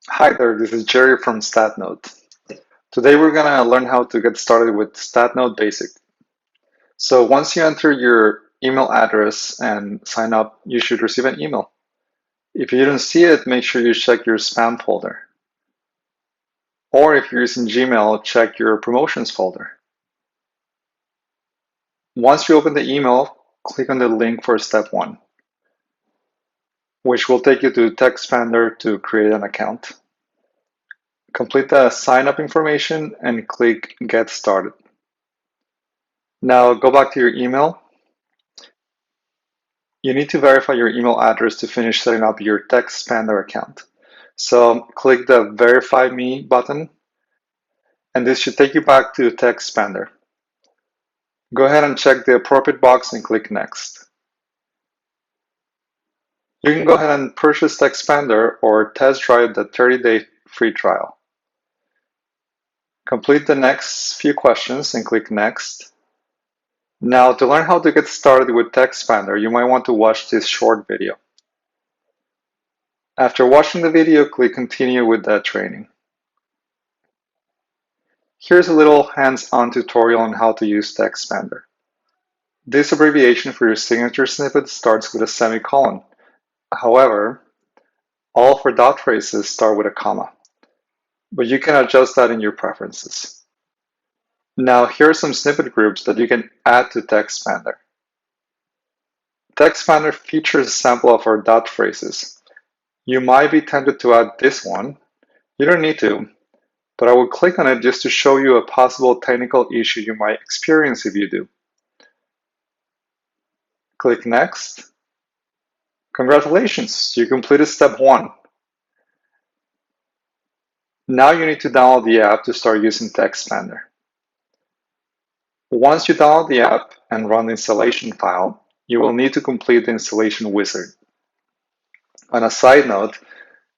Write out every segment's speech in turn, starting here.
Hi there, this is Jerry from StatNote. Today we're going to learn how to get started with StatNote Basic. So once you enter your email address and sign up, you should receive an email. If you don't see it, make sure you check your spam folder. Or if you're using Gmail, check your promotions folder. Once you open the email, click on the link for step 1, which will take you to TextPander to create an account. Complete the sign up information and click Get Started. Now go back to your email. You need to verify your email address to finish setting up your TextPander account. So click the Verify Me button, and this should take you back to TextPander. Go ahead and check the appropriate box and click Next. You can go ahead and purchase TextPander or test drive the 30-day free trial. Complete the next few questions and click Next. Now, to learn how to get started with TextPander, you might want to watch this short video. After watching the video, click Continue with that training. Here's a little hands-on tutorial on how to use TextPander. This abbreviation for your signature snippet starts with a semicolon. However, all of our dot phrases start with a comma, but you can adjust that in your preferences. Now, here are some snippet groups that you can add to TextPander. TextPander features a sample of our dot phrases. You might be tempted to add this one. You don't need to, but I will click on it just to show you a possible technical issue you might experience if you do. Click Next. Congratulations, you completed step 1. Now you need to download the app to start using TextPander. Once you download the app and run the installation file, you will need to complete the installation wizard. On a side note,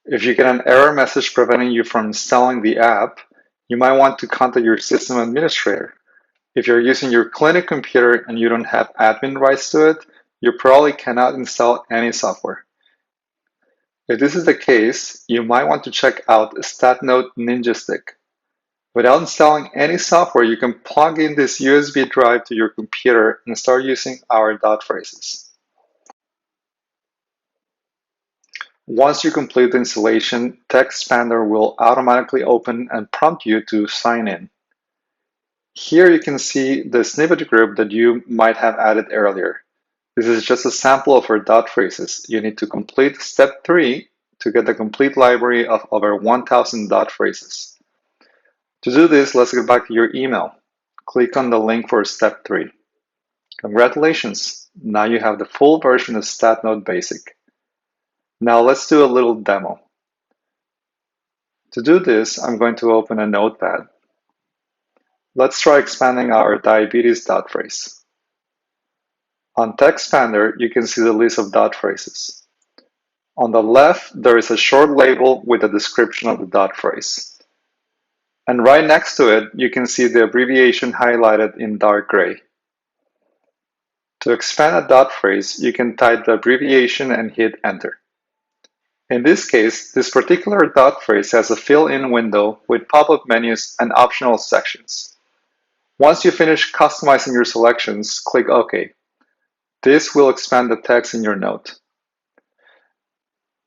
if you get an error message preventing you from installing the app, you might want to contact your system administrator. If you're using your clinic computer and you don't have admin rights to it, you probably cannot install any software. If this is the case, you might want to check out StatNote Ninja Stick. Without installing any software, you can plug in this USB drive to your computer and start using our dot phrases. Once you complete the installation, TextPander will automatically open and prompt you to sign in. Here you can see the snippet group that you might have added earlier. This is just a sample of our dot phrases. You need to complete step 3 to get the complete library of over 1,000 dot phrases. To do this, let's get back to your email. Click on the link for step 3. Congratulations! Now you have the full version of StatNote Basic. Now let's do a little demo. To do this, I'm going to open a notepad. Let's try expanding our diabetes dot phrase. On TextPander, you can see the list of dot phrases. On the left, there is a short label with a description of the dot phrase. And right next to it, you can see the abbreviation highlighted in dark gray. To expand a dot phrase, you can type the abbreviation and hit enter. In this case, this particular dot phrase has a fill-in window with pop-up menus and optional sections. Once you finish customizing your selections, click OK. This will expand the text in your note.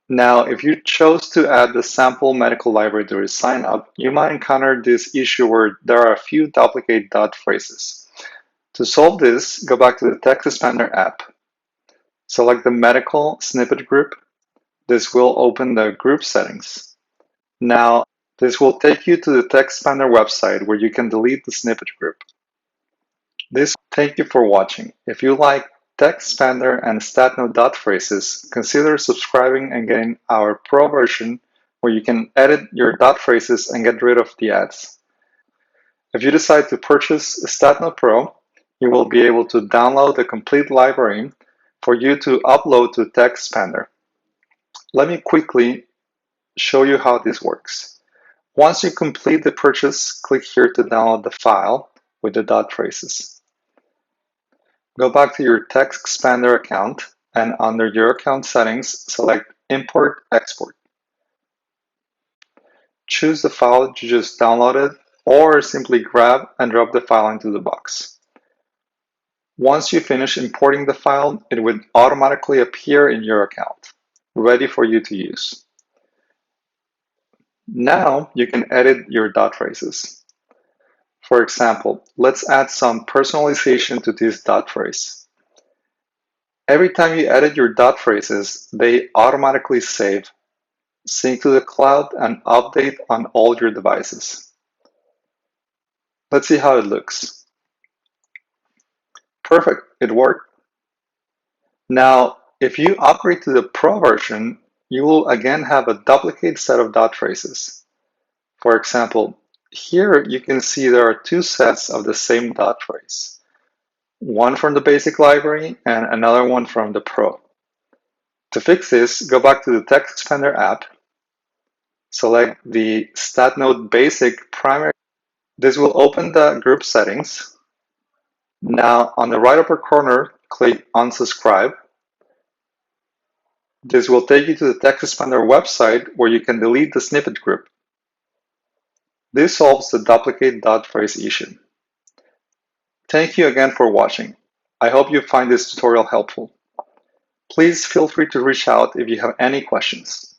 Now, if you chose to add the sample medical library during sign up, you might encounter this issue where there are a few duplicate dot phrases. To solve this, go back to the TextPander app. Select the medical snippet group. This will open the group settings. Now, this will take you to the TextPander website where you can delete the snippet group. Thank you for watching. If you like TextPander and StatNote dot phrases, consider subscribing and getting our Pro version where you can edit your dot phrases and get rid of the ads. If you decide to purchase StatNote Pro, you will be able to download the complete library for you to upload to TextPander. Let me quickly show you how this works. Once you complete the purchase, click here to download the file with the dot phrases. Go back to your TextPander account and under your account settings, select Import Export. choose the file you just downloaded, or simply grab and drop the file into the box. Once you finish importing the file, it would automatically appear in your account, ready for you to use. Now you can edit your dot phrases. For example, let's add some personalization to this dot phrase. Every time you edit your dot phrases, they automatically save, sync to the cloud, and update on all your devices. Let's see how it looks. Perfect, it worked. Now, if you upgrade to the Pro version, you will again have a duplicate set of dot phrases. For example, here you can see there are two sets of the same dot phrase, one from the basic library and another one from the Pro. To fix this, go back to the TextExpander app, select the StatNode Basic primary. This will open the group settings. Now, on the right upper corner, click Unsubscribe. This will take you to the TextExpander website where you can delete the snippet group. This solves the duplicate dot phrase issue. Thank you again for watching. I hope you find this tutorial helpful. Please feel free to reach out if you have any questions.